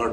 8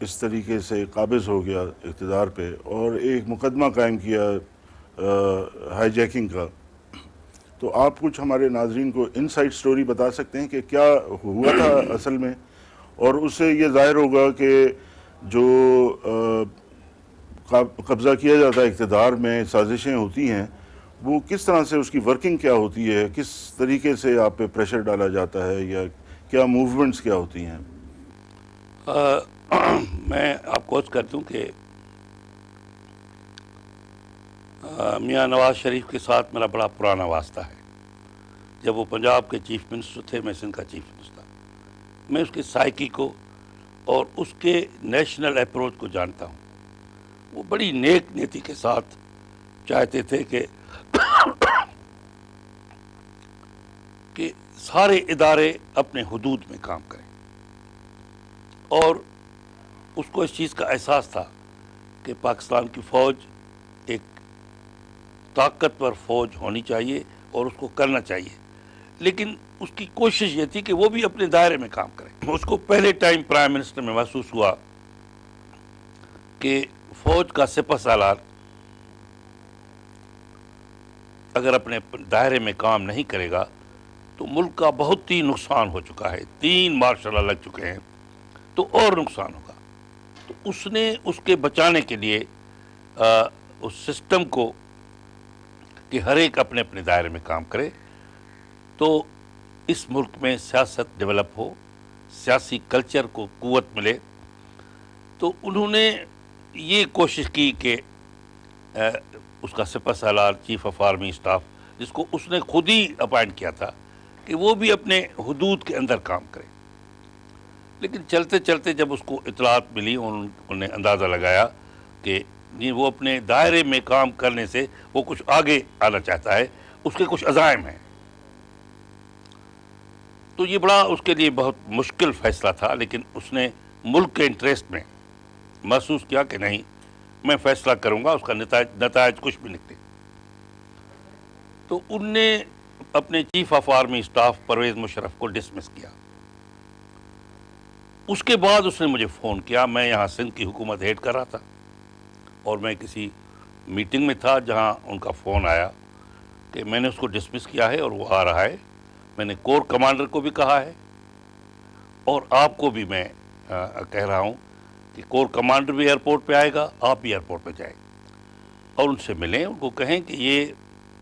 اس طریقے سے قابض ہو گیا اقتدار پہ اور ایک مقدمہ قائم کیا ہائی جیکنگ کا، تو آپ کچھ ہمارے ناظرین کو ان سائڈ سٹوری بتا سکتے ہیں کہ کیا ہوا تھا اصل میں، اور اس سے یہ ظاہر ہوگا کہ جو قبضہ کیا جاتا ہے اقتدار میں سازشیں ہوتی ہیں وہ کس طرح سے، اس کی ورکنگ کیا ہوتی ہے، کس طریقے سے آپ پہ پریشر ڈالا جاتا ہے، یا کیا موومنٹس کیا ہوتی ہیں؟ میں آپ کو عرض کر دوں کہ میاں نواز شریف کے ساتھ میرا بڑا پرانا واسطہ ہے۔ جب وہ پنجاب کے چیف منسٹر تھے، میں سندھ کا چیف منسٹر تھا، میں اس کے سائیکی کو اور اس کے نیشنل اپروچ کو جانتا ہوں۔ وہ بڑی نیک نیتی کے ساتھ چاہتے تھے کہ سارے ادارے اپنے حدود میں کام کریں، اور اس کو اس چیز کا احساس تھا کہ پاکستان کی فوج ایک طاقتور فوج ہونی چاہیے اور اس کو کرنا چاہیے، لیکن اس کی کوشش یہ تھی کہ وہ بھی اپنے دائرے میں کام کرے۔ اس کو پہلے ٹائم پرائم منسٹر میں محسوس ہوا کہ فوج کا سپہ سالار اگر اپنے دائرے میں کام نہیں کرے گا تو ملک کا بہت ہی نقصان ہو چکا ہے، 3 مارشل لا لگ چکے ہیں، تو اور نقصان ہوگا۔ تو اس نے اس کے بچانے کے لیے اس سسٹم کو کہ ہر ایک اپنے اپنے دائرے میں کام کرے تو اس ملک میں سیاست ڈیولپ ہو، سیاسی کلچر کو قوت ملے، تو انہوں نے یہ کوشش کی کہ اس کا سپہ سالار چیف آف آرمی اسٹاف، جس کو اس نے خود ہی اپائنٹ کیا تھا، کہ وہ بھی اپنے حدود کے اندر کام کرے۔ لیکن چلتے چلتے جب اس کو اطلاعات ملی، انہوں نے اندازہ لگایا کہ وہ اپنے دائرے میں کام کرنے سے وہ کچھ آگے آنا چاہتا ہے، اس کے کچھ عزائم ہیں۔ تو یہ بڑا اس کے لیے بہت مشکل فیصلہ تھا، لیکن اس نے ملک کے انٹرسٹ میں محسوس کیا کہ نہیں، میں فیصلہ کروں گا، اس کا نتائج کچھ بھی نکلے۔ تو ان نے اپنے chief of army staff Pervez Musharraf کو ڈسمس کیا۔ اس کے بعد اس نے مجھے فون کیا، میں یہاں سندھ کی حکومت ہیڈ کر رہا تھا اور میں کسی میٹنگ میں تھا جہاں ان کا فون آیا کہ میں نے اس کو ڈسمس کیا ہے اور وہ آ رہا ہے۔ میں نے کور کمانڈر کو بھی کہا ہے اور آپ کو بھی میں کہہ رہا ہوں کہ کور کمانڈر بھی ایئرپورٹ پہ آئے گا، آپ بھی ایئرپورٹ پہ جائیں اور ان سے ملیں، ان کو کہیں کہ یہ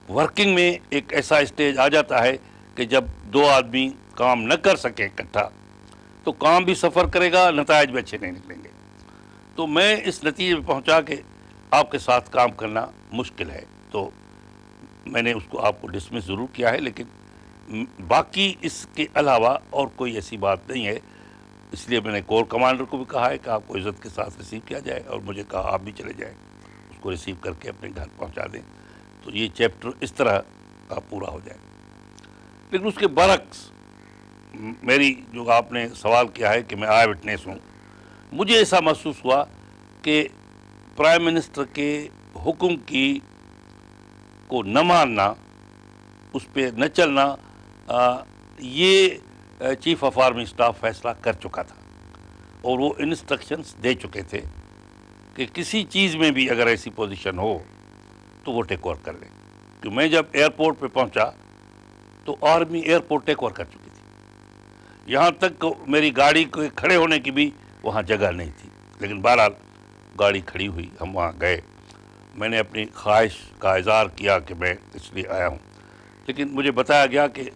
ورکنگ میں ایک ایسا اسٹیج آ جاتا ہے کہ جب 2 آدمی کام نہ کر سکیں اکٹھا تو کام بھی سفر کرے گا، نتائج بھی اچھے نہیں نکلیں گے۔ تو میں اس نتیجے پہ پہنچا کہ آپ کے ساتھ کام کرنا مشکل ہے، تو میں نے اس کو آپ کو ڈسمس ضرور کیا ہے، لیکن باقی اس کے علاوہ اور کوئی ایسی بات نہیں ہے۔ اس لیے میں نے کور کمانڈر کو بھی کہا ہے کہ آپ کو عزت کے ساتھ ریسیو کیا جائے، اور مجھے کہا آپ بھی چلے جائیں، اس کو ریسیو کر کے اپنے گھر پہنچا دیں، تو یہ چیپٹر اس طرح پورا ہو جائے۔ لیکن اس کے برعکس میری جو آپ نے سوال کیا ہے کہ میں آئی وٹنس ہوں، مجھے ایسا محسوس ہوا کہ پرائم منسٹر کے حکم کی کو نہ ماننا، اس پہ نہ چلنا، یہ چیف آف آرمی اسٹاف فیصلہ کر چکا تھا اور وہ انسٹرکشنز دے چکے تھے کہ کسی چیز میں بھی اگر ایسی پوزیشن ہو تو وہ ٹیک اوور کر لیں۔ کہ میں جب ایئرپورٹ پہ پہنچا تو آرمی ایئرپورٹ ٹیک اوور کر چکی تھی، یہاں تک میری گاڑی کو کھڑے ہونے کی بھی وہاں جگہ نہیں تھی، لیکن بہرحال گاڑی کھڑی ہوئی، ہم وہاں گئے، میں نے اپنی خواہش کا اظہار کیا کہ میں اس لیے آیا ہوں، لیکن مجھے بتایا گیا کہ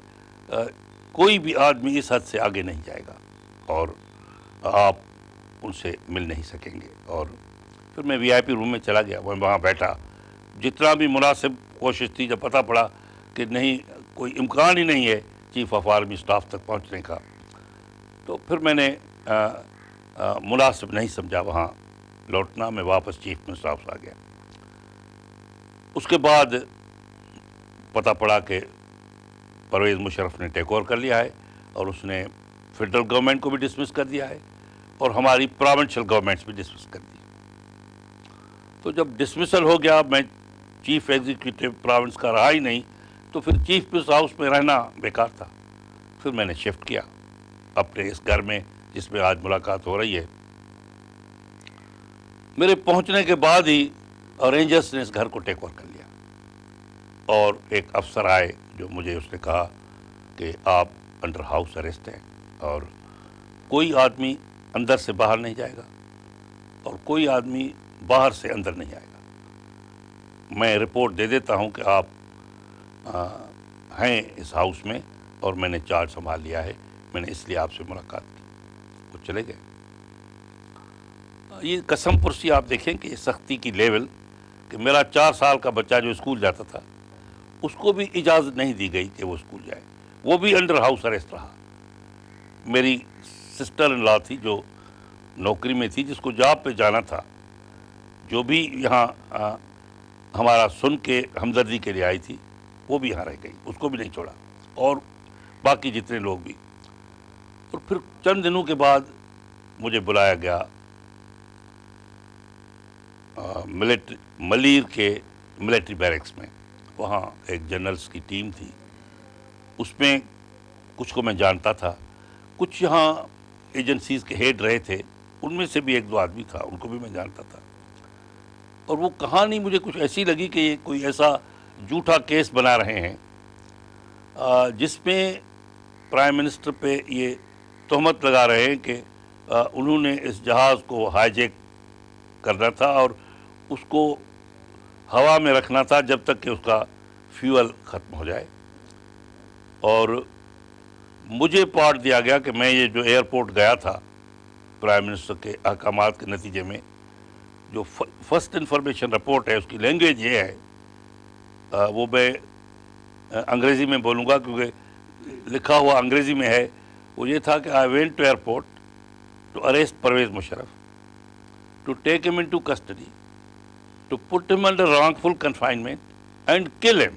کوئی بھی آدمی اس حد سے آگے نہیں جائے گا اور آپ ان سے مل نہیں سکیں گے۔ اور پھر میں وی آئی پی روم میں چلا گیا، میں وہاں بیٹھا، جتنا بھی مناسب کوشش تھی، جب پتہ پڑا کہ نہیں، کوئی امکان ہی نہیں ہے چیف آف آرمی اسٹاف تک پہنچنے کا، تو پھر میں نے مناسب نہیں سمجھا وہاں لوٹنا، میں واپس چیف منسٹر آفس آ گیا۔ اس کے بعد پتہ پڑا کہ پرویز مشرف نے ٹیک اوور کر لیا ہے اور اس نے فیڈرل گورنمنٹ کو بھی ڈسمس کر دیا ہے اور ہماری پروونشل گورنمنٹس بھی ڈسمس کر دی۔ تو جب ڈسمسل ہو گیا، میں چیف ایگزیکٹو پروونس کا رہا ہی نہیں، تو پھر چیف منسٹر ہاؤس میں رہنا بیکار تھا۔ پھر میں نے شفٹ کیا اپنے اس گھر میں جس میں آج ملاقات ہو رہی ہے، میرے پہنچنے کے بعد ہی رینجرز نے اس گھر کو ٹیک اوور کر لیا، اور ایک افسر آئے جو مجھے اس نے کہا کہ آپ انڈر ہاؤس اریسٹ ہیں، اور کوئی آدمی اندر سے باہر نہیں جائے گا اور کوئی آدمی باہر سے اندر نہیں آئے گا۔ میں رپورٹ دے دیتا ہوں کہ آپ ہیں اس ہاؤس میں اور میں نے چارج سنبھال لیا ہے، میں نے اس لیے آپ سے ملاقات کی۔ وہ چلے گئے۔ یہ قسم پرسی آپ دیکھیں کہ یہ سختی کی لیول، کہ میرا 4 سال کا بچہ جو اسکول جاتا تھا اس کو بھی اجازت نہیں دی گئی کہ وہ اسکول جائے، وہ بھی انڈر ہاؤس اریسٹ رہا۔ میری سسٹر ان لا تھی جو نوکری میں تھی، جس کو جاب پہ جانا تھا، جو بھی یہاں ہمارا سن کے ہمدردی کے لیے آئی تھی، وہ بھی یہاں رہ گئی، اس کو بھی نہیں چھوڑا، اور باقی جتنے لوگ بھی۔ اور پھر چند دنوں کے بعد مجھے بلایا گیا ملیر کے ملٹری بیرکس میں۔ وہاں ایک جنرلز کی ٹیم تھی، اس میں کچھ کو میں جانتا تھا، کچھ یہاں ایجنسیز کے ہیڈ رہے تھے، ان میں سے بھی 1-2 آدمی تھا، ان کو بھی میں جانتا تھا۔ اور وہ کہانی مجھے کچھ ایسی لگی کہ یہ کوئی ایسا جھوٹا کیس بنا رہے ہیں جس میں پرائم منسٹر پہ یہ تہمت لگا رہے ہیں کہ انہوں نے اس جہاز کو ہائی جیک کرنا تھا اور اس کو ہوا میں رکھنا تھا جب تک کہ اس کا فیول ختم ہو جائے۔ اور مجھے پارٹ دیا گیا کہ میں یہ جو ایئرپورٹ گیا تھا پرائم منسٹر کے احکامات کے نتیجے میں، جو فرسٹ انفارمیشن رپورٹ ہے اس کی لینگویج یہ ہے، وہ میں انگریزی میں بولوں گا کیونکہ لکھا ہوا انگریزی میں ہے، وہ یہ تھا کہ I went to airport to arrest Pervez Musharraf, to take him into custody, to put him under wrongful confinement and kill him۔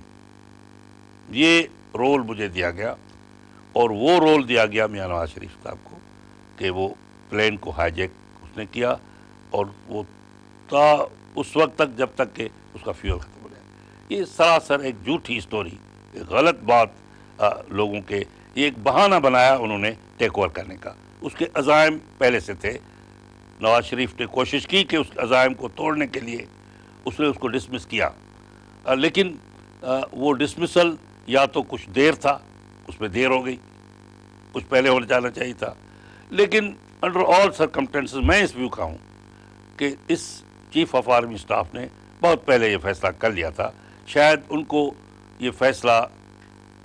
یہ رول مجھے دیا گیا، اور وہ رول دیا گیا میاں نواز شریف صاحب کو کہ وہ پلین کو ہائی جیک اس نے کیا، اور وہ تا اس وقت تک جب تک کہ اس کا فیول ختم ہو جائے۔ یہ سراسر ایک جھوٹی اسٹوری، ایک غلط بات لوگوں کے، یہ ایک بہانہ بنایا انہوں نے ٹیک اوور کرنے کا۔ اس کے عزائم پہلے سے تھے، نواز شریف نے کوشش کی کہ اس عزائم کو توڑنے کے لیے اس نے اس کو ڈسمس کیا، لیکن وہ ڈسمسل یا تو کچھ دیر تھا، اس میں دیر ہو گئی، کچھ پہلے ہونا جانا چاہیے تھا، لیکن انڈر آل سرکمسٹانسز میں اس ویو کا ہوں کہ اس چیف آف آرمی اسٹاف نے بہت پہلے یہ فیصلہ کر لیا تھا۔ شاید ان کو یہ فیصلہ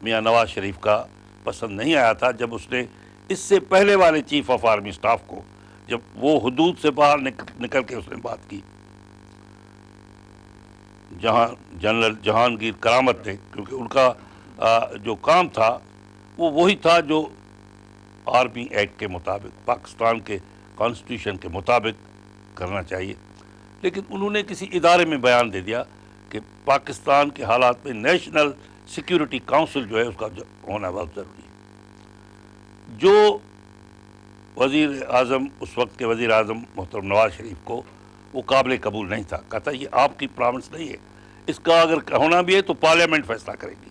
میاں نواز شریف کا پسند نہیں آیا تھا جب اس نے اس سے پہلے والے چیف آف آرمی اسٹاف کو، جب وہ حدود سے باہر نکل کے اس نے بات کی، جہاں جنرل جہانگیر کرامت نے، کیونکہ ان کا جو کام تھا وہ وہی تھا جو آرمی ایکٹ کے مطابق، پاکستان کے کانسٹیٹیوشن کے مطابق کرنا چاہیے، لیکن انہوں نے کسی ادارے میں بیان دے دیا کہ پاکستان کے حالات میں نیشنل سیکیورٹی کاؤنسل جو ہے اس کا ہونا بہت ضروری ہے۔ جو وزیر اعظم، اس وقت کے وزیر اعظم محترم نواز شریف کو وہ قابل قبول نہیں تھا، کہتا یہ آپ کی پراونس نہیں ہے، اس کا اگر ہونا بھی ہے تو پارلیمنٹ فیصلہ کرے گی۔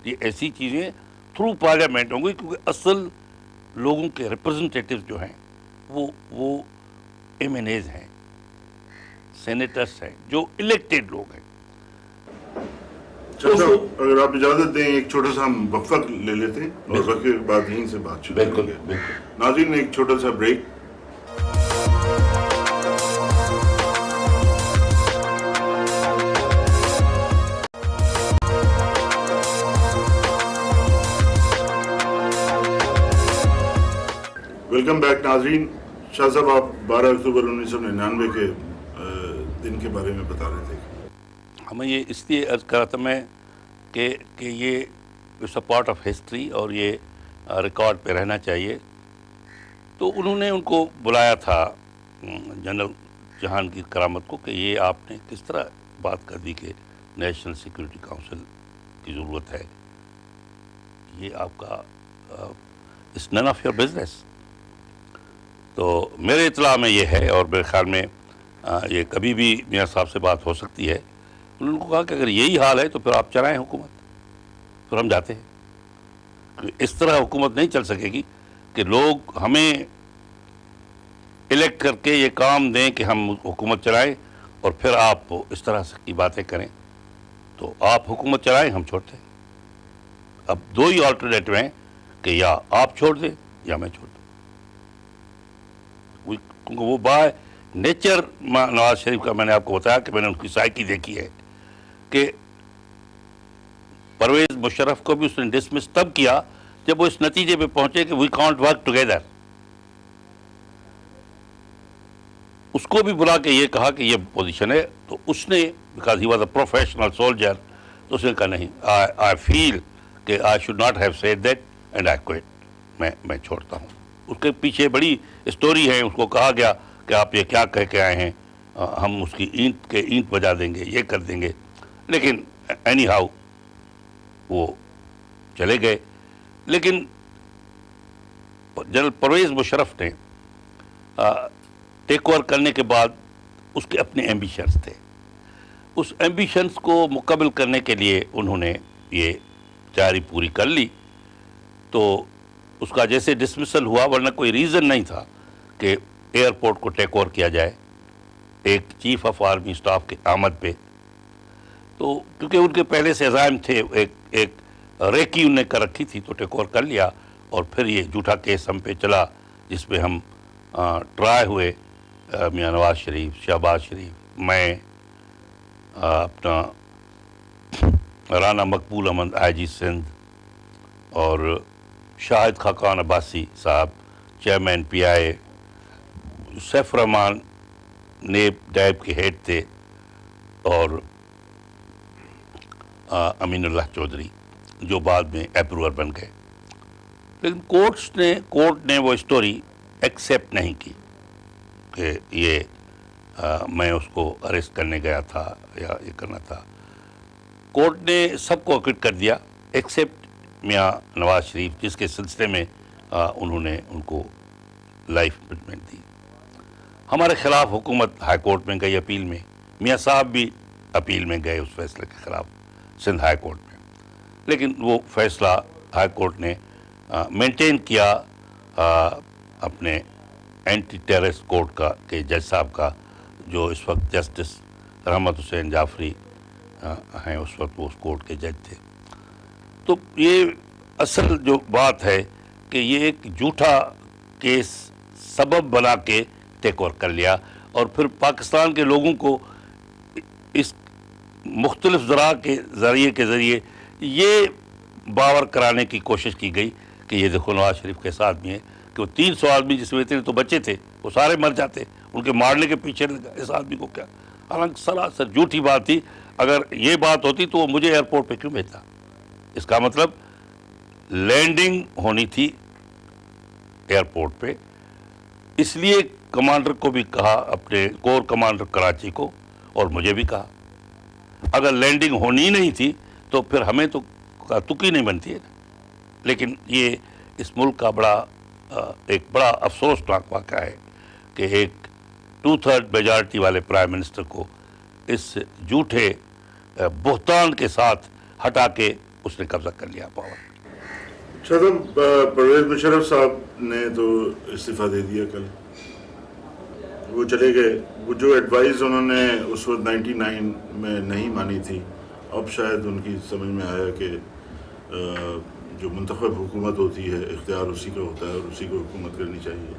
یہ ایسی چیزیں تھرو پارلیمنٹ ہوں گی، کیونکہ اصل لوگوں کے ریپرزنٹیٹیو جو ہیں وہ ایم این ایز ہیں، سینیٹرس ہیں، جو الیکٹڈ لوگ ہیں۔ اگر آپ اجازت دیں ایک چھوٹا سا ہم وقفہ لے لیتے ہیں اور وقفے کے بعد یہیں سے بات شروع کریں گے۔ ناظرین ایک چھوٹا سا بریک۔ ویلکم بیک ناظرین۔ شاہ صاحب آپ 12 اکتوبر 1999 کے دن کے بارے میں بتا رہے تھے۔ ہمیں یہ اس لیے عرض کرا تھا میں کہ یہ it's a part of history اور یہ ریکارڈ پہ رہنا چاہیے۔ تو انہوں نے ان کو بلایا تھا جنرل جہانگیر کرامت کو کہ یہ آپ نے کس طرح بات کر دی کہ نیشنل سیکورٹی کاؤنسل کی ضرورت ہے، یہ آپ کا it's none of your business. تو میرے اطلاع میں یہ ہے، اور میرے خیال میں یہ کبھی بھی میاں صاحب سے بات ہو سکتی ہے، انہوں نے کہا کہ اگر یہی حال ہے تو پھر آپ چلائیں حکومت، پھر ہم جاتے ہیں۔ اس طرح حکومت نہیں چل سکے گی کہ لوگ ہمیں الیکٹ کر کے یہ کام دیں کہ ہم حکومت چلائیں اور پھر آپ اس طرح سے کی باتیں کریں، تو آپ حکومت چلائیں، ہم چھوڑتے ہیں۔ اب دو ہی آلٹرنیٹو ہیں کہ یا آپ چھوڑ دیں یا میں چھوڑ دوں۔ کیونکہ وہ با نیچر نواز شریف کا، میں نے آپ کو بتایا کہ میں نے ان کی سائیکی دیکھی ہے کہ پرویز مشرف کو بھی اس نے ڈسمس تب کیا جب وہ اس نتیجے پہ پہنچے کہ وی کانٹ ورک ٹوگیدر۔ اس کو بھی بلا کے یہ کہا کہ یہ پوزیشن ہے، تو اس نے because he was a professional soldier, تو اس نے کہا نہیں، آئی فیل کہ I should not have said that and I quit, میں چھوڑتا ہوں۔ اس کے پیچھے بڑی اسٹوری ہے، اس کو کہا گیا کہ آپ یہ کیا کہہ کے آئے ہیں، ہم اس کی اینٹ بجا دیں گے، یہ کر دیں گے، لیکن اینی ہاؤ وہ چلے گئے۔ لیکن جنرل پرویز مشرف نے ٹیک اوور کرنے کے بعد اس کے اپنے ایمبیشنز تھے، اس ایمبیشنز کو مکمل کرنے کے لیے انہوں نے یہ تیاری پوری کر لی، تو اس کا جیسے ڈسمسل ہوا، ورنہ کوئی ریزن نہیں تھا کہ ایئرپورٹ کو ٹیک اوور کیا جائے ایک چیف آف آرمی اسٹاف کے آمد پہ۔ تو کیونکہ ان کے پہلے سے عزائم تھے، ایک ریکی انہوں نے کر رکھی تھی، تو ٹیک اوور کر لیا، اور پھر یہ جھوٹا کیس ہم پہ چلا جس پہ ہم ٹرائی ہوئے، میاں نواز شریف، شہباز شریف، میں، اپنا رانا مقبول احمد آئی جی سندھ، اور شاہد خاقان عباسی صاحب چیئرمین پی آئی، سیف الرحمان نیب ڈیب کے ہیڈ تھے، اور امین اللہ چودھری جو بعد میں اپروور بن گئے۔ لیکن کورٹ نے وہ اسٹوری ایکسیپٹ نہیں کی کہ یہ میں اس کو اریسٹ کرنے گیا تھا یا یہ کرنا تھا۔ کورٹ نے سب کو اکوٹ کر دیا ایکسیپٹ میاں نواز شریف، جس کے سلسلے میں انہوں نے ان کو لائف امپرزنمنٹ دی۔ ہمارے خلاف حکومت ہائی کورٹ میں گئی اپیل میں، میاں صاحب بھی اپیل میں گئے اس فیصلے کے خلاف سندھ ہائی کورٹ میں، لیکن وہ فیصلہ ہائی کورٹ نے مینٹین کیا اپنے اینٹی ٹیررسٹ کورٹ کا، کہ جج صاحب کا، جو اس وقت جسٹس رحمت حسین جعفری ہیں، اس وقت وہ اس کورٹ کے جج تھے۔ تو یہ اصل جو بات ہے کہ یہ ایک جھوٹا کیس سبب بنا کے ٹیک اوور کر لیا، اور پھر پاکستان کے لوگوں کو اس مختلف ذرائع کے ذریعے یہ باور کرانے کی کوشش کی گئی کہ یہ دیکھو نواز شریف کے ساتھ بھی ہیں، کہ وہ 300 آدمی جس میں اتنے تو بچے تھے وہ سارے مر جاتے، ان کے مارنے کے پیچھے لگا اس آدمی کو کیا، حالانکہ سراسر جھوٹی بات تھی۔ اگر یہ بات ہوتی تو وہ مجھے ایئرپورٹ پہ کیوں بھیجتا؟ اس کا مطلب لینڈنگ ہونی تھی ایئرپورٹ پہ، اس لیے کمانڈر کو بھی کہا، اپنے کور کمانڈر کراچی کو، اور مجھے بھی کہا اگر لینڈنگ ہونی نہیں تھی تو پھر ہمیں تو تکی نہیں بنتی ہے۔ لیکن یہ اس ملک کا ایک بڑا افسوسناک واقعہ ہے کہ ایک 2/3 میجارٹی والے پرائم منسٹر کو اس جھوٹے بہتان کے ساتھ ہٹا کے اس نے قبضہ کر لیا پاور۔ صاحب، پرویز مشرف صاحب نے تو استعفیٰ دے دیا کل، وہ چلے گئے۔ وہ جو ایڈوائز انہوں نے اس وقت 99 میں نہیں مانی تھی، اب شاید ان کی سمجھ میں آیا کہ جو منتخب حکومت ہوتی ہے اختیار اسی کا ہوتا ہے اور اسی کو حکومت کرنی چاہیے۔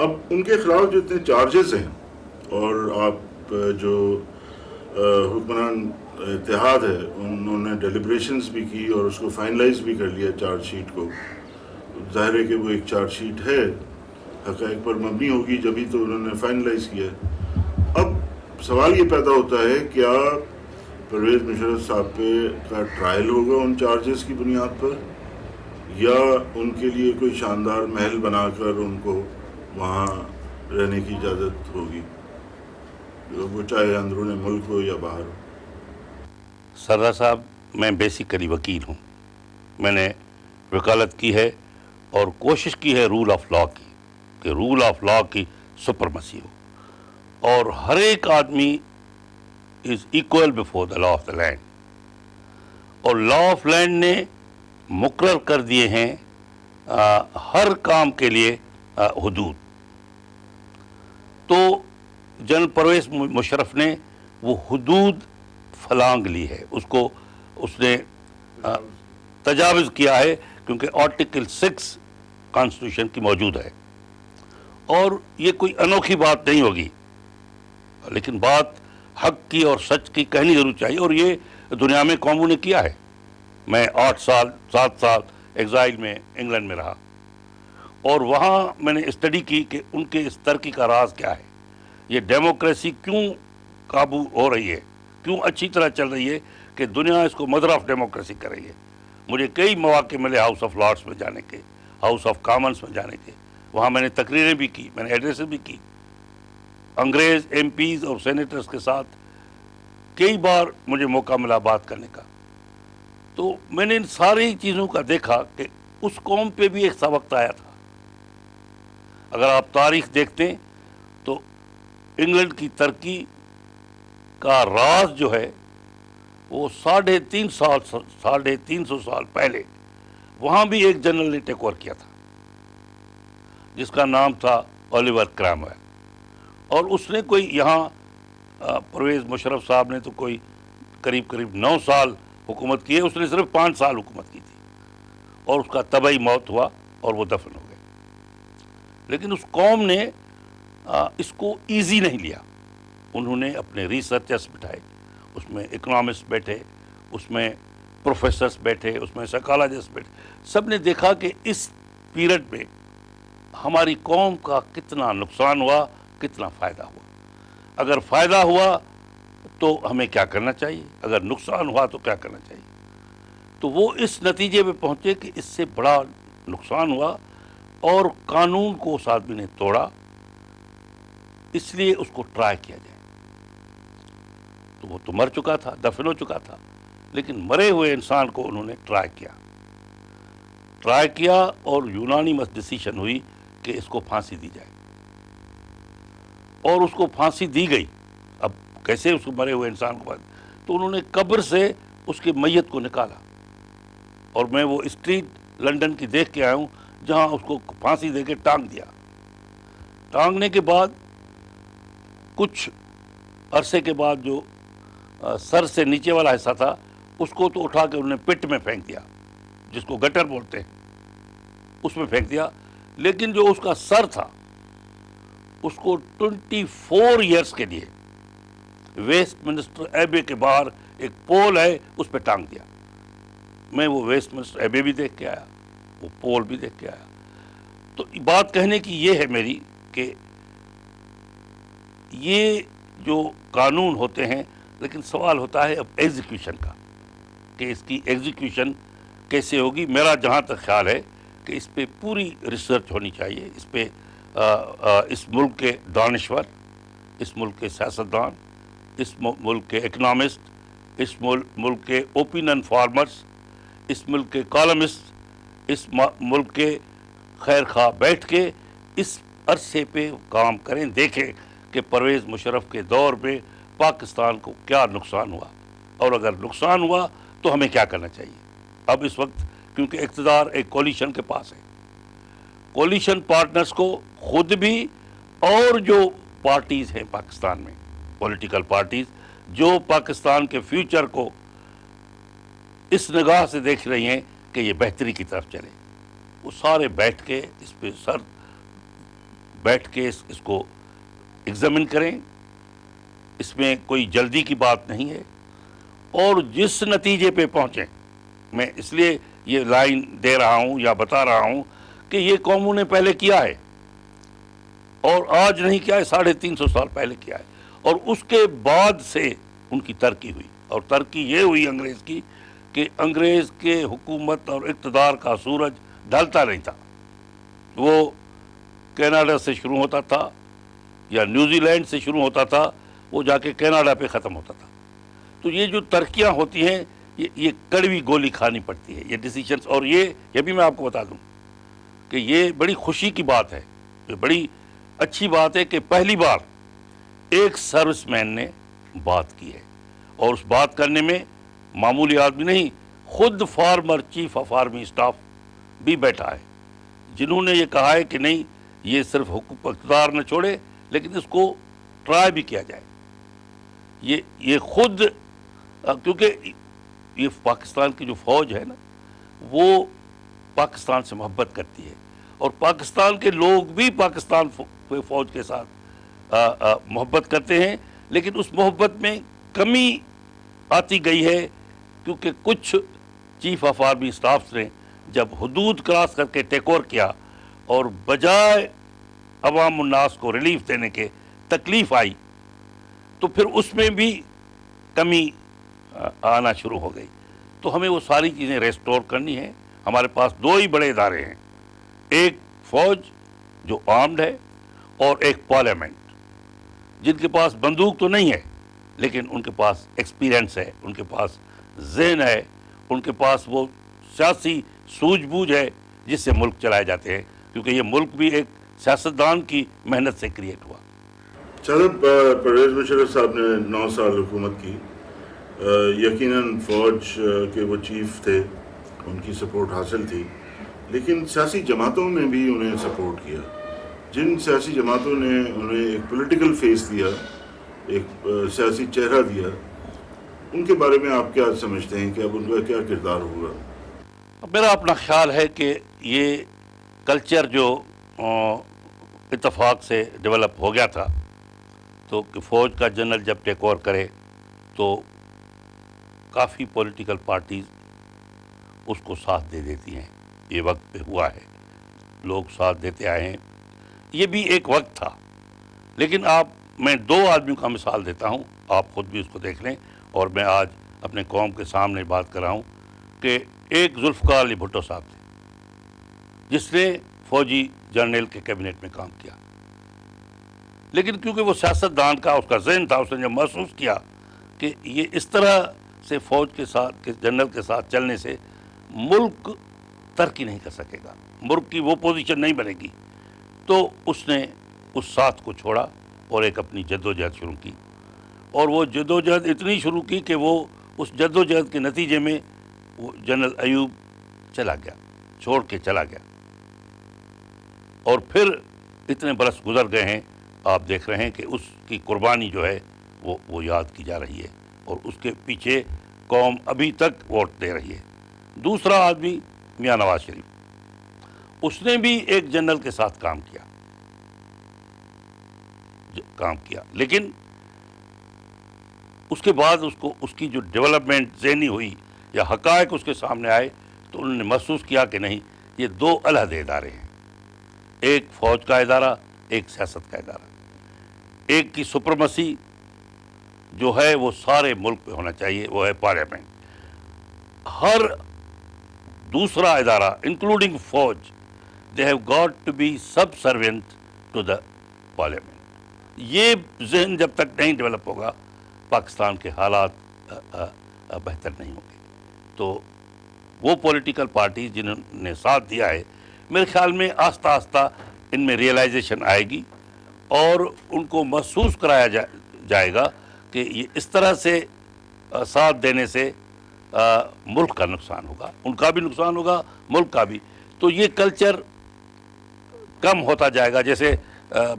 اب ان کے خلاف جو اتنے چارجز ہیں، اور آپ جو حکمران اتحاد ہے انہوں نے ڈیلیبریشنز بھی کی اور اس کو فائنلائز بھی کر لیا چارج شیٹ کو۔ ظاہر ہے کہ وہ ایک چارج شیٹ ہے، حقائق پر مبنی ہوگی، جبھی تو انہوں نے فائنلائز کیا۔ اب سوال یہ پیدا ہوتا ہے کیا پرویز مشرف صاحب پہ کا ٹرائل ہوگا ان چارجز کی بنیاد پر، یا ان کے لیے کوئی شاندار محل بنا کر ان کو وہاں رہنے کی اجازت ہوگی، وہ چاہے اندرون ملک ہو یا باہر ہو؟ سردار صاحب، میں بیسیکلی وکیل ہوں، میں نے وکالت کی ہے اور کوشش کی ہے رول آف لا کی، کہ رول آف لا کی سپرمسی ہو، اور ہر ایک آدمی is equal before the law of the land, اور لا آف لینڈ نے مقرر کر دیے ہیں ہر کام کے لیے حدود۔ تو جنرل پرویز مشرف نے وہ حدود فلانگ لی ہے، اس نے تجاوز کیا ہے، کیونکہ آرٹیکل 6 کانسٹیٹیوشن کی موجود ہے، اور یہ کوئی انوکھی بات نہیں ہوگی، لیکن بات حق کی اور سچ کی کہنی ضرور چاہیے، اور یہ دنیا میں قوموں نے کیا ہے۔ میں 7 سال ایگزائل میں انگلینڈ میں رہا، اور وہاں میں نے اسٹڈی کی کہ ان کے اس ترقی کا راز کیا ہے، یہ ڈیموکریسی کیوں قابو ہو رہی ہے، کیوں اچھی طرح چل رہی ہے کہ دنیا اس کو مدر آف ڈیموکریسی کر رہی ہے۔ مجھے کئی مواقع ملے ہاؤس آف لارڈس میں جانے کے، ہاؤس آف کامنس میں جانے کے، وہاں میں نے تقریریں بھی کی، میں نے ایڈریسز بھی کی، انگریز ایم پیز اور سینیٹرز کے ساتھ کئی بار مجھے موقع ملا بات کرنے کا۔ تو میں نے ان ساری چیزوں کا دیکھا کہ اس قوم پہ بھی ایک وقت آیا تھا۔ اگر آپ تاریخ دیکھتے ہیں تو انگلینڈ کی ترقی کا راز جو ہے وہ 350 سال پہلے وہاں بھی ایک جنرل نے ٹیک اوور کیا تھا، جس کا نام تھا اولیور کرامویل، اور اس نے کوئی یہاں پرویز مشرف صاحب نے تو کوئی قریب 9 سال حکومت کی ہے، اس نے صرف 5 سال حکومت کی تھی، اور اس کا طبعی موت ہوا اور وہ دفن ہو گئے۔ لیکن اس قوم نے اس کو ایزی نہیں لیا، انہوں نے اپنے ریسرچرز بٹھائے، اس میں اکنامسٹ بیٹھے، اس میں پروفیسرز بیٹھے، اس میں سائیکالوجسٹ بیٹھے، سب نے دیکھا کہ اس پیریڈ میں ہماری قوم کا کتنا نقصان ہوا، کتنا فائدہ ہوا۔ اگر فائدہ ہوا تو ہمیں کیا کرنا چاہیے، اگر نقصان ہوا تو کیا کرنا چاہیے۔ تو وہ اس نتیجے پہ پہنچے کہ اس سے بڑا نقصان ہوا، اور قانون کو اس آدمی نے توڑا، اس لیے اس کو ٹرائی کیا جائے۔ تو وہ تو مر چکا تھا، دفن ہو چکا تھا، لیکن مرے ہوئے انسان کو انہوں نے ٹرائی کیا، اور یونانیمس ڈیسیشن ہوئی کہ اس کو پھانسی دی جائے، اور اس کو پھانسی دی گئی۔ اب کیسے اس کو مرے ہوئے انسان کو تو انہوں نے قبر سے اس کے میت کو نکالا، اور میں وہ اسٹریٹ لنڈن کی دیکھ کے آیا ہوں جہاں اس کو پھانسی دے کے ٹانگ دیا۔ ٹانگنے کے بعد کچھ عرصے کے بعد جو سر سے نیچے والا حصہ تھا اس کو تو اٹھا کے انہوں نے پٹ میں پھینک دیا، جس کو گٹر بولتے ہیں، اس میں پھینک دیا، لیکن جو اس کا سر تھا اس کو 24 ایئرس کے لیے ویسٹ منسٹر ایبے کے باہر ایک پول ہے اس پہ ٹانگ دیا۔ میں وہ ویسٹ منسٹر ایبے بھی دیکھ کے آیا، وہ پول بھی دیکھ کے آیا۔ تو بات کہنے کی یہ ہے میری کہ یہ جو قانون ہوتے ہیں، لیکن سوال ہوتا ہے اب ایگزیکیوشن کا، کہ اس کی ایگزیکیوشن کیسے ہوگی۔ میرا جہاں تک خیال ہے کہ اس پہ پوری ریسرچ ہونی چاہیے، اس پہ اس ملک کے دانشور، اس ملک کے سیاستدان، اس ملک کے اکنامسٹ، اس ملک کے اوپینین فارمرز، اس ملک کے کالمسٹ، اس ملک کے خیر خواہ بیٹھ کے اس عرصے پہ کام کریں، دیکھیں کہ پرویز مشرف کے دور میں پاکستان کو کیا نقصان ہوا، اور اگر نقصان ہوا تو ہمیں کیا کرنا چاہیے۔ اب اس وقت کیونکہ اقتدار ایک کولیشن کے پاس ہے، کولیشن پارٹنرز کو خود بھی اور جو پارٹیز ہیں پاکستان میں، پولیٹیکل پارٹیز جو پاکستان کے فیوچر کو اس نگاہ سے دیکھ رہی ہیں کہ یہ بہتری کی طرف چلے، وہ سارے بیٹھ کے اس پہ اس کو ایگزامن کریں۔ اس میں کوئی جلدی کی بات نہیں ہے، اور جس نتیجے پہ پہنچیں، میں اس لیے یہ لائن دے رہا ہوں یا بتا رہا ہوں کہ یہ قوموں نے پہلے کیا ہے، اور آج نہیں کیا ہے، 350 سال پہلے کیا ہے، اور اس کے بعد سے ان کی ترقی ہوئی، اور ترقی یہ ہوئی انگریز کی کہ انگریز کے حکومت اور اقتدار کا سورج ڈھلتا نہیں تھا، وہ کینیڈا سے شروع ہوتا تھا یا نیوزی لینڈ سے شروع ہوتا تھا، وہ جا کے کینیڈا پہ ختم ہوتا تھا۔ تو یہ جو ترقیاں ہوتی ہیں یہ کڑوی گولی کھانی پڑتی ہے، یہ ڈیسیشنز، اور یہ بھی میں آپ کو بتا دوں کہ یہ بڑی خوشی کی بات ہے، یہ بڑی اچھی بات ہے کہ پہلی بار ایک سروس مین نے بات کی ہے، اور اس بات کرنے میں معمولی آدمی نہیں، خود farmer chief of army staff بھی بیٹھا ہے، جنہوں نے یہ کہا ہے کہ نہیں، یہ صرف اقتدار نہ چھوڑے لیکن اس کو ٹرائی بھی کیا جائے. یہ خود کیونکہ یہ پاکستان کی جو فوج ہے نا وہ پاکستان سے محبت کرتی ہے اور پاکستان کے لوگ بھی پاکستان فوج کے ساتھ محبت کرتے ہیں, لیکن اس محبت میں کمی آتی گئی ہے کیونکہ کچھ چیف آف آرمی اسٹافس نے جب حدود کراس کر کے ٹیک اوور کیا اور بجائے عوام الناس کو ریلیف دینے کے تکلیف آئی تو پھر اس میں بھی کمی آنا شروع ہو گئی. تو ہمیں وہ ساری چیزیں ریسٹور کرنی ہیں. ہمارے پاس دو ہی بڑے ادارے ہیں, ایک فوج جو آرمڈ ہے اور ایک پارلیمنٹ جن کے پاس بندوق تو نہیں ہے لیکن ان کے پاس ایکسپیرینس ہے, ان کے پاس ذہن ہے, ان کے پاس وہ سیاسی سوجھ بوجھ ہے جس سے ملک چلائے جاتے ہیں, کیونکہ یہ ملک بھی ایک سیاستدان کی محنت سے کریٹ ہوا. صاحب پرویز مشرف صاحب نے 9 سال حکومت کی, یقیناً فوج کے وہ چیف تھے, ان کی سپورٹ حاصل تھی, لیکن سیاسی جماعتوں نے بھی انہیں سپورٹ کیا. جن سیاسی جماعتوں نے انہیں ایک پولیٹیکل فیس دیا, ایک سیاسی چہرہ دیا, ان کے بارے میں آپ کیا سمجھتے ہیں کہ اب ان کا کیا کردار ہوگا؟ میرا اپنا خیال ہے کہ یہ کلچر جو اتفاق سے ڈیولپ ہو گیا تھا تو کہ فوج کا جنرل جب ٹیک اوور کرے تو کافی پولیٹیکل پارٹیز اس کو ساتھ دے دیتی ہیں. یہ وقت پہ ہوا ہے, لوگ ساتھ دیتے آئے ہیں, یہ بھی ایک وقت تھا. لیکن میں 2 آدمیوں کا مثال دیتا ہوں, آپ خود بھی اس کو دیکھ لیں, اور میں آج اپنے قوم کے سامنے بات کر رہا ہوں کہ ایک ذوالفقار علی بھٹو صاحب تھے جس نے فوجی جنرل کے کیبنٹ میں کام کیا, لیکن کیونکہ وہ سیاستدان کا اس کا ذہن تھا, اس نے جب محسوس کیا کہ یہ اس طرح سے فوج کے ساتھ جنرل کے ساتھ چلنے سے ملک ترقی نہیں کر سکے گا, ملک کی وہ پوزیشن نہیں بنے گی, تو اس نے اس ساتھ کو چھوڑا اور ایک اپنی جدوجہد شروع کی. اور وہ جدوجہد اتنی شروع کی کہ وہ اس جدوجہد کے نتیجے میں وہ جنرل ایوب چلا گیا, چھوڑ کے چلا گیا, اور پھر اتنے برس گزر گئے ہیں, آپ دیکھ رہے ہیں کہ اس کی قربانی جو ہے وہ یاد کی جا رہی ہے اور اس کے پیچھے قوم ابھی تک ووٹ دے رہی ہے. دوسرا آدمی میاں نواز شریف, اس نے بھی ایک جنرل کے ساتھ کام کیا, لیکن اس کے بعد اس کی جو ڈیولپمنٹ ذہنی ہوئی یا حقائق اس کے سامنے آئے تو انہوں نے محسوس کیا کہ نہیں, یہ 2 علیحدہ ادارے ہیں, ایک فوج کا ادارہ, ایک سیاست کا ادارہ. ایک کی سپرمسی جو ہے وہ سارے ملک پہ ہونا چاہیے, وہ ہے پارلیمنٹ. ہر دوسرا ادارہ انکلوڈنگ فوج, they have got to be subservient to the parliament. یہ ذہن جب تک نہیں ڈیولپ ہوگا پاکستان کے حالات بہتر نہیں ہوں گے. تو وہ پولیٹیکل پارٹیز جنہوں نے ساتھ دیا ہے, میرے خیال میں آہستہ آہستہ ان میں ریئلائزیشن آئے گی اور ان کو محسوس کرایا جائے گا کہ یہ اس طرح سے ساتھ دینے سے ملک کا نقصان ہوگا, ان کا بھی نقصان ہوگا, ملک کا بھی. تو یہ کلچر کم ہوتا جائے گا. جیسے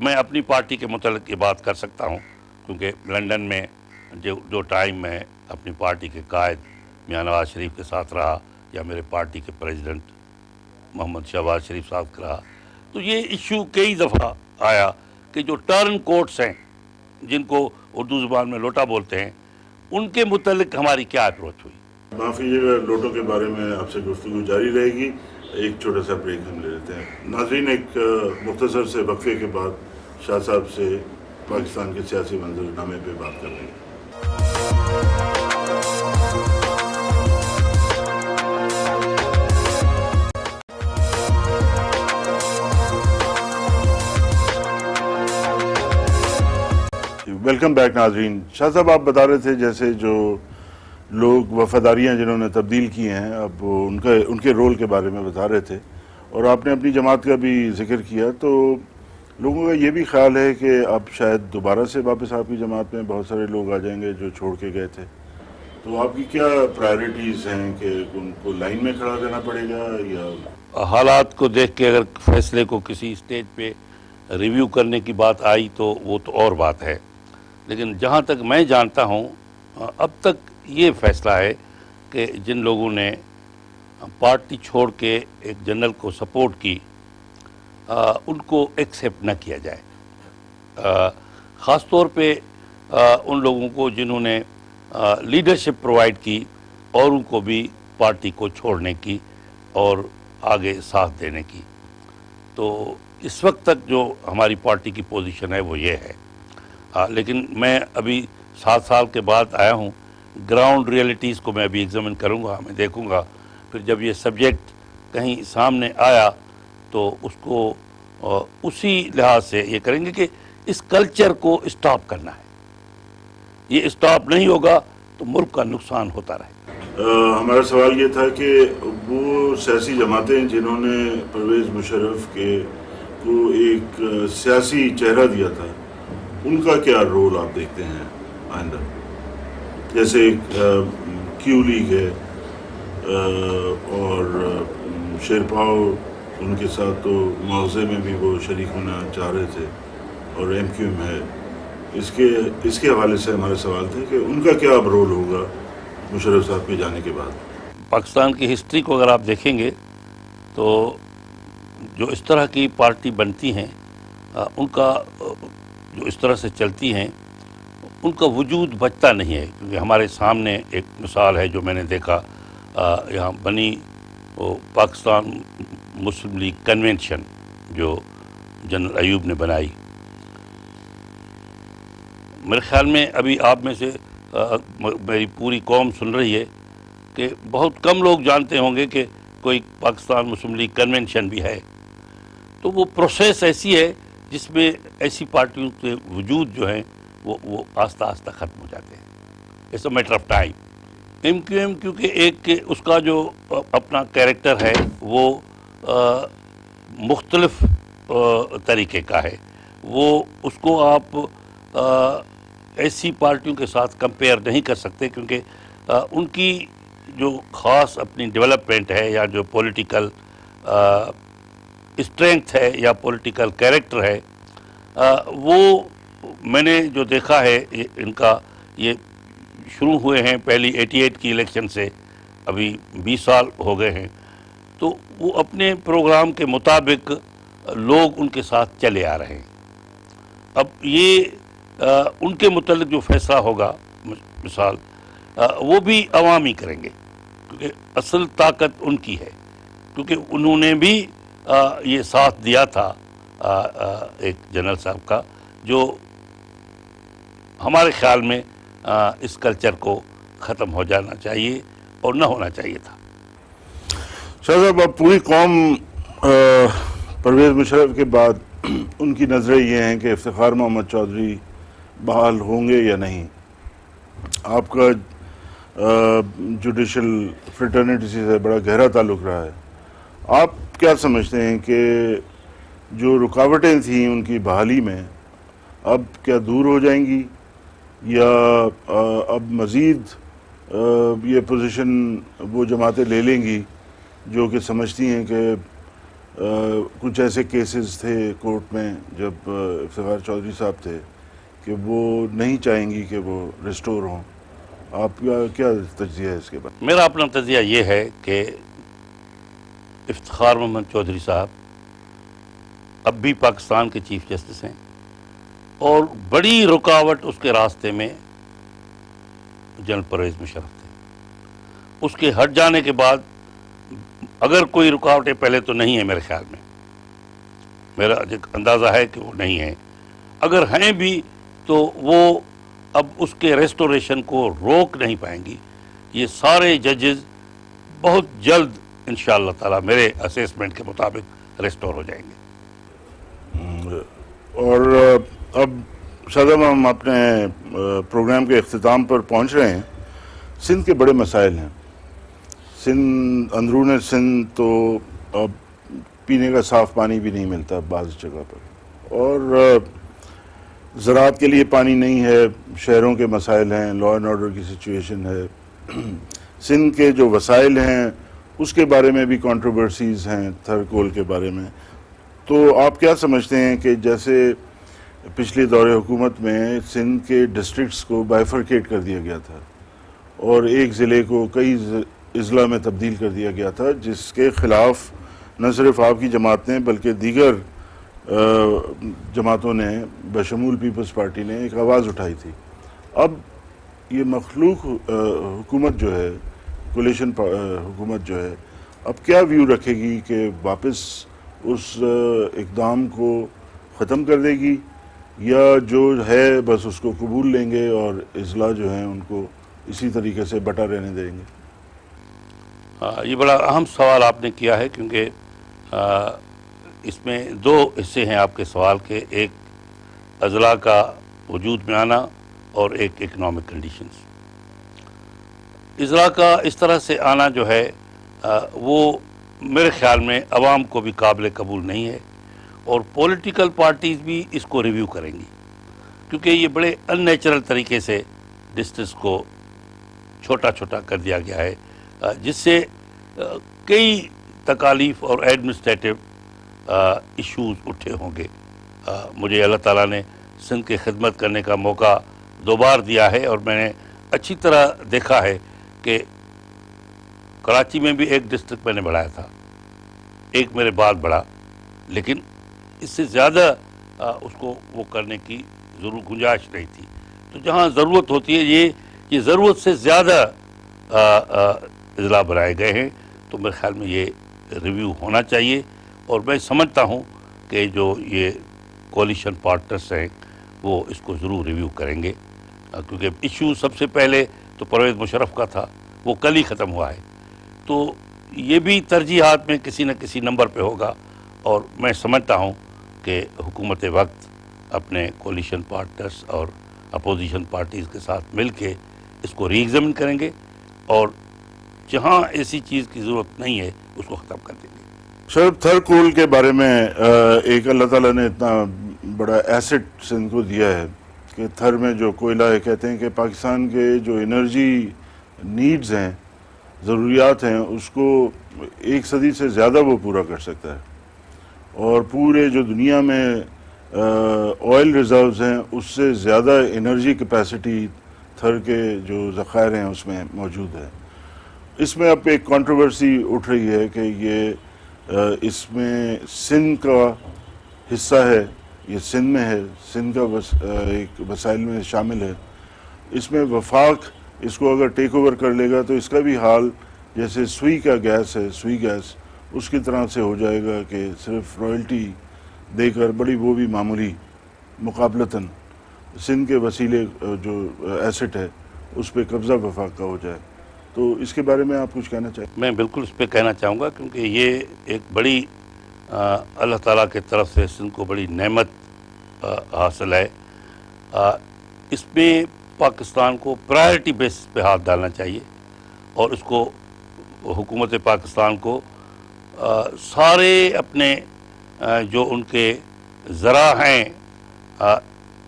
میں اپنی پارٹی کے متعلق یہ بات کر سکتا ہوں کیونکہ لنڈن میں جو ٹائم میں اپنی پارٹی کے قائد میاں نواز شریف کے ساتھ رہا یا میرے پارٹی کے پریزیڈنٹ محمد شہباز شریف صاحب کا رہا, تو یہ ایشو کئی دفعہ آیا کہ جو ٹرن کوٹس ہیں جن کو اردو زبان میں لوٹا بولتے ہیں, ان کے متعلق ہماری کیا اپروچ ہوئی. معافی لوٹوں کے بارے میں آپ سے گفتگو جاری رہے گی. ایک چھوٹا سا بریک ہم لے لیتے ہیں. ناظرین, ایک مختصر سے وقفے کے بعد شاہ صاحب سے پاکستان کے سیاسی منظرنامے پہ بات کر رہے ہیں. ویلکم بیک ناظرین. شاہ صاحب, آپ بتا رہے تھے جیسے جو لوگ وفاداریاں جنہوں نے تبدیل کی ہیں اب ان کے رول کے بارے میں بتا رہے تھے, اور آپ نے اپنی جماعت کا بھی ذکر کیا. تو لوگوں کا یہ بھی خیال ہے کہ اب شاید دوبارہ سے واپس آپ کی جماعت میں بہت سارے لوگ آ جائیں گے جو چھوڑ کے گئے تھے. تو آپ کی کیا پرائرٹیز ہیں کہ ان کو لائن میں کھڑا رہنا پڑے گا, یا حالات کو دیکھ کے اگر فیصلے کو کسی اسٹیج پہ ریویو کرنے کی بات آئی تو وہ تو اور بات ہے، لیکن جہاں تک میں جانتا ہوں اب تک یہ فیصلہ ہے کہ جن لوگوں نے پارٹی چھوڑ کے ایک جنرل کو سپورٹ کی ان کو ایکسیپٹ نہ کیا جائے، خاص طور پہ ان لوگوں کو جنہوں نے لیڈرشپ پرووائڈ کی اور ان کو بھی پارٹی کو چھوڑنے کی اور آگے ساتھ دینے کی۔ تو اس وقت تک جو ہماری پارٹی کی پوزیشن ہے وہ یہ ہے، لیکن میں ابھی 7 سال کے بعد آیا ہوں، گراؤنڈ ریئلٹیز کو میں ابھی ایگزامن کروں گا، میں دیکھوں گا، پھر جب یہ سبجیکٹ کہیں سامنے آیا تو اس کو اسی لحاظ سے یہ کریں گے کہ اس کلچر کو اسٹاپ کرنا ہے، یہ اسٹاپ نہیں ہوگا تو ملک کا نقصان ہوتا رہے۔ ہمارا سوال یہ تھا کہ وہ سیاسی جماعتیں جنہوں نے پرویز مشرف کو ایک سیاسی چہرہ دیا تھا، ان کا کیا رول آپ دیکھتے ہیں آئندہ؟ جیسے کیو لیگ ہے اور شیرپاؤ ان کے ساتھ تو معاوضے میں بھی وہ شریک ہونا چاہ رہے تھے، اور ایم کیو ایم ہے، اس کے حوالے سے ہمارے سوال تھے کہ ان کا کیا اب رول ہوگا مشرف صاحب کے جانے کے بعد؟ پاکستان کی ہسٹری کو اگر آپ دیکھیں گے تو جو اس طرح کی پارٹی بنتی ہیں ان کا جو اس طرح سے چلتی ہیں ان کا وجود بچتا نہیں ہے، کیونکہ ہمارے سامنے ایک مثال ہے جو میں نے دیکھا یہاں بنی، وہ پاکستان مسلم لیگ کنونشن جو جنرل ایوب نے بنائی۔ میرے خیال میں ابھی آپ میں سے میری پوری قوم سن رہی ہے کہ بہت کم لوگ جانتے ہوں گے کہ کوئی پاکستان مسلم لیگ کنونشن بھی ہے۔ تو وہ پروسیس ایسی ہے جس میں ایسی پارٹیوں کے وجود جو ہیں وہ آہستہ آہستہ ختم ہو جاتے ہیں، it's a matter of time. M Q M کیونکہ ایک اس کا جو اپنا کیریکٹر ہے وہ مختلف طریقے کا ہے، وہ اس کو آپ ایسی پارٹیوں کے ساتھ کمپیئر نہیں کر سکتے، کیونکہ ان کی جو خاص اپنی ڈیولپمنٹ ہے یا جو پولیٹیکل اسٹرینتھ ہے یا پولیٹیکل کیریکٹر ہے، وہ میں نے جو دیکھا ہے ان کا یہ شروع ہوئے ہیں پہلی 88 کی الیکشن سے، ابھی 20 سال ہو گئے ہیں، تو وہ اپنے پروگرام کے مطابق لوگ ان کے ساتھ چلے آ رہے ہیں۔ اب یہ ان کے متعلق جو فیصلہ ہوگا مثال وہ بھی عوامی کریں گے، کیونکہ اصل طاقت ان کی ہے، کیونکہ انہوں نے بھی یہ ساتھ دیا تھا ایک جنرل صاحب کا، جو ہمارے خیال میں اس کلچر کو ختم ہو جانا چاہیے اور نہ ہونا چاہیے تھا۔ شاہ صاحب، اب پوری قوم پرویز مشرف کے بعد ان کی نظریں یہ ہیں کہ افتخار محمد چودھری بحال ہوں گے یا نہیں۔ آپ کا جوڈیشل فریٹرنیٹی سے بڑا گہرا تعلق رہا ہے، آپ کیا سمجھتے ہیں کہ جو رکاوٹیں تھیں ان کی بحالی میں اب کیا دور ہو جائیں گی، یا اب مزید یہ پوزیشن وہ جماعتیں لے لیں گی جو کہ سمجھتی ہیں کہ کچھ ایسے کیسز تھے کورٹ میں جب افتخار چودھری صاحب تھے کہ وہ نہیں چاہیں گی کہ وہ ریسٹور ہوں؟ آپ کا کیا تجزیہ ہے اس کے بعد؟ میرا اپنا تجزیہ یہ ہے کہ افتخار محمد چودھری صاحب اب بھی پاکستان کے چیف جسٹس ہیں، اور بڑی رکاوٹ اس کے راستے میں جنرل پرویز مشرف تھے۔ اس کے ہٹ جانے کے بعد اگر کوئی رکاوٹیں پہلے تو نہیں ہیں، میرے خیال میں میرا اندازہ ہے کہ وہ نہیں ہیں، اگر ہیں بھی تو وہ اب اس کے ریسٹوریشن کو روک نہیں پائیں گی۔ یہ سارے ججز بہت جلد انشاءاللہ تعالی میرے اسیسمنٹ کے مطابق ریسٹور ہو جائیں گے۔ اور اب صدر ہم اپنے پروگرام کے اختتام پر پہنچ رہے ہیں۔ سندھ کے بڑے مسائل ہیں، اندرون سندھ تو اب پینے کا صاف پانی بھی نہیں ملتا بعض جگہ پر، اور زراعت کے لیے پانی نہیں ہے، شہروں کے مسائل ہیں، لا اینڈ آرڈر کی سچویشن ہے، سندھ کے جو وسائل ہیں اس کے بارے میں بھی کنٹروورسیز ہیں، تھر کول کے بارے میں۔ تو آپ کیا سمجھتے ہیں کہ جیسے پچھلے دور حکومت میں سندھ کے ڈسٹرکٹس کو بائیفرکیٹ کر دیا گیا تھا اور ایک ضلع کو کئی اضلاع میں تبدیل کر دیا گیا تھا، جس کے خلاف نہ صرف آپ کی جماعت نے بلکہ دیگر جماعتوں نے بشمول پیپلز پارٹی نے ایک آواز اٹھائی تھی. اب یہ مخلوق حکومت جو ہے، کولیشن حکومت جو ہے، اب کیا ویو رکھے گی کہ واپس اس اقدام کو ختم کر دے گی، یا جو ہے بس اس کو قبول لیں گے اور اضلاع جو ہیں ان کو اسی طریقے سے بٹا رہنے دیں گے؟ یہ بڑا اہم سوال آپ نے کیا ہے، کیونکہ اس میں دو حصے ہیں آپ کے سوال کے، ایک اضلاع کا وجود میں آنا اور ایک اکنامک کنڈیشنز. اضلاع کا اس طرح سے آنا جو ہے وہ میرے خیال میں عوام کو بھی قابل قبول نہیں ہے، اور پولیٹیکل پارٹیز بھی اس کو ریویو کریں گی، کیونکہ یہ بڑے ان نیچرل طریقے سے ڈسٹرکٹس کو چھوٹا چھوٹا کر دیا گیا ہے، جس سے کئی تکالیف اور ایڈمنسٹریٹو ایشوز اٹھے ہوں گے. مجھے اللہ تعالیٰ نے سندھ کی خدمت کرنے کا موقع دو بار دیا ہے، اور میں نے اچھی طرح دیکھا ہے کہ کراچی میں بھی ایک ڈسٹرکٹ میں نے بڑھایا تھا، ایک میرے بعد بڑھا، لیکن اس سے زیادہ اس کو وہ کرنے کی گنجائش نہیں تھی. تو جہاں ضرورت ہوتی ہے، یہ ضرورت سے زیادہ اضلاع بنائے گئے ہیں، تو میرے خیال میں یہ ریویو ہونا چاہیے. اور میں سمجھتا ہوں کہ جو یہ کولیشن پارٹنرس ہیں وہ اس کو ضرور ریویو کریں گے، کیونکہ ایشو سب سے پہلے تو پرویز مشرف کا تھا، وہ کل ہی ختم ہوا ہے. تو یہ بھی ترجیحات میں کسی نہ کسی نمبر پہ ہوگا، اور میں سمجھتا ہوں کہ حکومت وقت اپنے کولیشن پارٹنرس اور اپوزیشن پارٹیز کے ساتھ مل کے اس کو ری ایگزامن کریں گے، اور جہاں ایسی چیز کی ضرورت نہیں ہے اس کو ختم کر دیں گے. شاید تھر کول کے بارے میں ایک اللہ تعالیٰ نے اتنا بڑا ایسٹ سندھ کو دیا ہے کہ تھر میں جو کوئلہ ہے، کہتے ہیں کہ پاکستان کے جو انرجی نیڈز ہیں، ضروریات ہیں، اس کو 1 صدی سے زیادہ وہ پورا کر سکتا ہے. اور پورے جو دنیا میں آئل ریزروز ہیں اس سے زیادہ انرجی کیپیسٹی تھر کے جو ذخائر ہیں اس میں موجود ہے. اس میں اب ایک کنٹروورسی اٹھ رہی ہے کہ یہ اس میں سندھ کا حصہ ہے، یہ سندھ میں ہے، سندھ کا ایک وسائل میں شامل ہے. اس میں وفاق اس کو اگر ٹیک اوور کر لے گا تو اس کا بھی حال جیسے سوئی کا گیس ہے، سوئی گیس، اس کی طرح سے ہو جائے گا کہ صرف رائلٹی دے کر بڑی وہ بھی معمولی مقابلتاً سندھ کے وسیلے جو ایسٹ ہے اس پہ قبضہ وفاق کا ہو جائے. تو اس کے بارے میں آپ کچھ کہنا چاہیں؟ میں بالکل اس پہ کہنا چاہوں گا، کیونکہ یہ ایک بڑی اللہ تعالیٰ کے طرف سے سندھ کو بڑی نعمت حاصل ہے. اس میں پاکستان کو پرائرٹی بیسس پہ ہاتھ ڈالنا چاہیے، اور اس کو حکومت پاکستان کو سارے اپنے جو ان کے ذرائع ہیں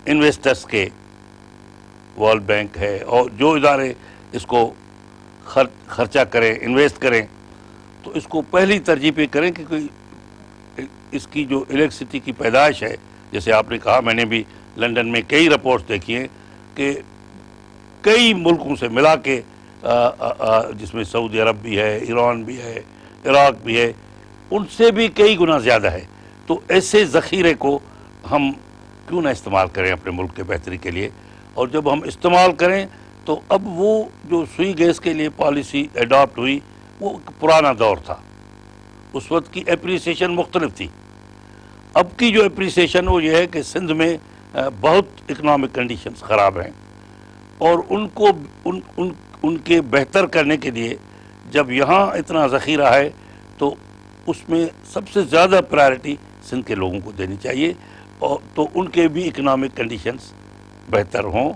انویسٹرز کے، ورلڈ بینک ہے اور جو ادارے اس کو خرچہ کریں، انویسٹ کریں، تو اس کو پہلی ترجیح پہ کریں کہ کوئی اس کی جو الیکٹرسٹی کی پیدائش ہے، جیسے آپ نے کہا، میں نے بھی لنڈن میں کئی رپورٹس دیکھی ہیں کہ کئی ملکوں سے ملا کے جس میں سعودی عرب بھی ہے، ایران بھی ہے، عراق بھی ہے، ان سے بھی کئی گنا زیادہ ہے. تو ایسے ذخیرے کو ہم کیوں نہ استعمال کریں اپنے ملک کے بہتری کے لیے. اور جب ہم استعمال کریں تو اب وہ جو سوئی گیس کے لیے پالیسی ایڈاپٹ ہوئی وہ پرانا دور تھا، اس وقت کی اپریسیشن مختلف تھی. اب کی جو اپریسیشن وہ یہ ہے کہ سندھ میں بہت اکنامک کنڈیشنز خراب ہیں، اور ان کو ان کے بہتر کرنے کے لیے جب یہاں اتنا ذخیرہ ہے تو اس میں سب سے زیادہ پرائرٹی سندھ کے لوگوں کو دینی چاہیے، اور تو ان کے بھی اکنامک کنڈیشنز بہتر ہوں.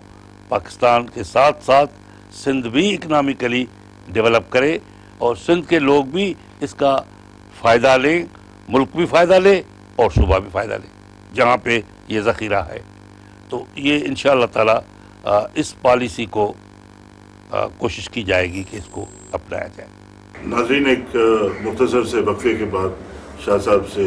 پاکستان کے ساتھ ساتھ سندھ بھی اکنامکلی ڈیولپ کرے، اور سندھ کے لوگ بھی اس کا فائدہ لیں، ملک بھی فائدہ لے اور صوبہ بھی فائدہ لے جہاں پہ یہ ذخیرہ ہے. تو یہ انشاءاللہ تعالی اس پالیسی کو کوشش کی جائے گی کہ اس کو اپنایا جائے. ناظرین، ایک مختصر سے وقفے کے بعد شاہ صاحب سے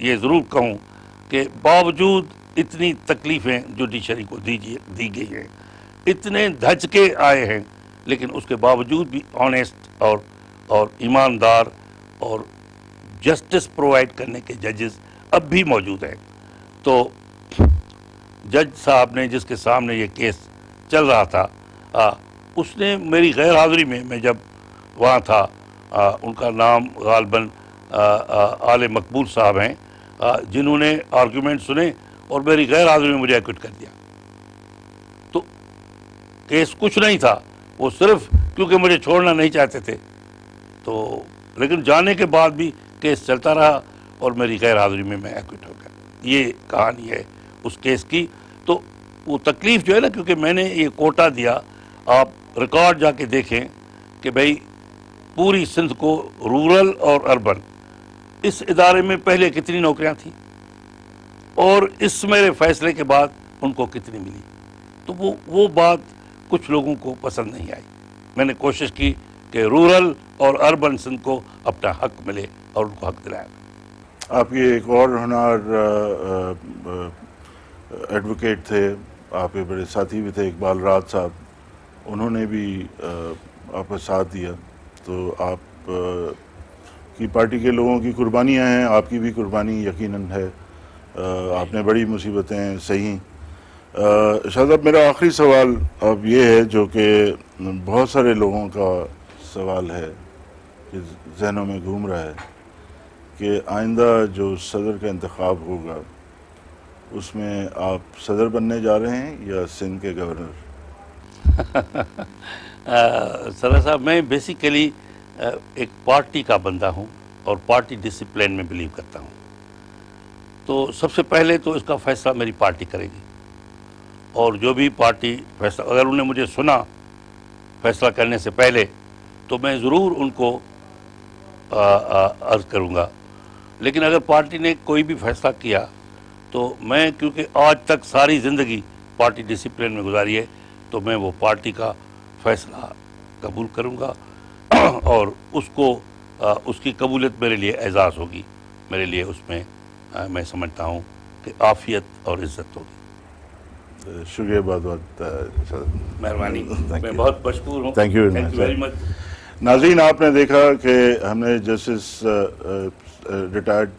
یہ ضرور کہوں کہ باوجود اتنی تکلیفیں جوڈیشری کو دی گئی ہیں، اتنے دھچکے آئے ہیں، لیکن اس کے باوجود بھی آنیسٹ اور ایماندار اور جسٹس پرووائڈ کرنے کے ججز اب بھی موجود ہیں۔ تو جج صاحب نے جس کے سامنے یہ کیس چل رہا تھا، اس نے میری غیر حاضری میں جب وہاں تھا، ان کا نام غالباً آل مقبول صاحب ہیں، جنہوں نے آرگیومنٹ سنے اور میری غیر حاضری میں مجھے ایکوٹ کر دیا۔ تو کیس کچھ نہیں تھا، وہ صرف کیونکہ مجھے چھوڑنا نہیں چاہتے تھے، تو لیکن جانے کے بعد بھی کیس چلتا رہا اور میری غیر حاضری میں ایکوٹ ہو گیا۔ یہ کہانی ہے اس کیس کی۔ تو وہ تکلیف جو ہے نا، کیونکہ میں نے یہ کوٹا دیا، آپ ریکارڈ جا کے دیکھیں کہ بھئی پوری سندھ کو رورل اور اربن، اس ادارے میں پہلے کتنی نوکریاں تھیں اور اس میرے فیصلے کے بعد ان کو کتنی ملی۔ تو وہ بات کچھ لوگوں کو پسند نہیں آئی۔ میں نے کوشش کی کہ رورل اور اربن سندھ کو اپنا حق ملے اور ان کو حق دلایا۔ آپ کے ایک اور ہونہار ایڈوکیٹ تھے، آپ کے بڑے ساتھی بھی تھے، اقبال راج صاحب، انہوں نے بھی آپ کا ساتھ دیا۔ تو آپ کی پارٹی کے لوگوں کی قربانیاں ہیں، آپ کی بھی قربانی یقیناً ہے، آپ نے بڑی مصیبتیں سہیں۔ شاہ صاحب، میرا آخری سوال اب یہ ہے، جو کہ بہت سارے لوگوں کا سوال ہے کہ ذہنوں میں گھوم رہا ہے، کہ آئندہ جو صدر کا انتخاب ہوگا اس میں آپ صدر بننے جا رہے ہیں یا سندھ کے گورنر؟ صدر صاحب، میں بیسیکلی ایک پارٹی کا بندہ ہوں اور پارٹی ڈسپلن میں بلیو کرتا ہوں۔ تو سب سے پہلے تو اس کا فیصلہ میری پارٹی کرے گی، اور جو بھی پارٹی فیصلہ، اگر انہوں نے مجھے سنا فیصلہ کرنے سے پہلے تو میں ضرور ان کو عرض کروں گا۔ لیکن اگر پارٹی نے کوئی بھی فیصلہ کیا تو میں، کیونکہ آج تک ساری زندگی پارٹی ڈسپلن میں گزاری ہے، تو میں وہ پارٹی کا فیصلہ قبول کروں گا، اور اس کی قبولیت میرے لیے اعزاز ہوگی، میرے لیے اس میں میں سمجھتا ہوں کہ عافیت اور عزت ہوگی۔ شکریہ بہت بہت، مہربانی، میں بہت مشکور ہوں۔ Thank you very much. ناظرین، آپ نے دیکھا کہ ہم نے جسٹس ریٹائرڈ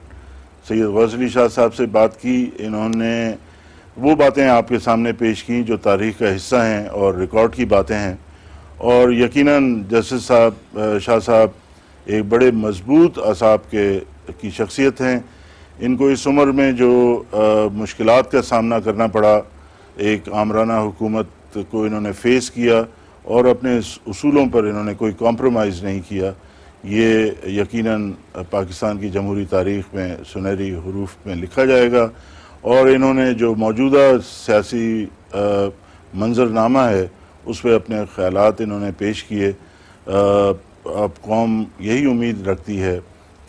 سید غوث علی شاہ صاحب سے بات کی۔ انہوں نے وہ باتیں آپ کے سامنے پیش کی جو تاریخ کا حصہ ہیں اور ریکارڈ کی باتیں ہیں، اور یقیناً جسٹس صاحب شاہ صاحب ایک بڑے مضبوط اعصاب کی شخصیت ہیں۔ ان کو اس عمر میں جو مشکلات کا سامنا کرنا پڑا، ایک آمرانہ حکومت کو انہوں نے فیس کیا اور اپنے اصولوں پر انہوں نے کوئی کمپرومائز نہیں کیا، یہ یقیناً پاکستان کی جمہوری تاریخ میں سنہری حروف میں لکھا جائے گا۔ اور انہوں نے جو موجودہ سیاسی منظرنامہ ہے اس پہ اپنے خیالات انہوں نے پیش کیے۔ اب قوم یہی امید رکھتی ہے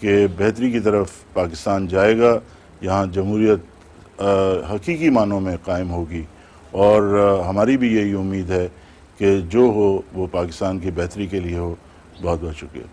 کہ بہتری کی طرف پاکستان جائے گا، یہاں جمہوریت حقیقی معنوں میں قائم ہوگی، اور ہماری بھی یہی امید ہے کہ جو ہو وہ پاکستان کی بہتری کے لیے ہو۔ بہت بہت شکریہ۔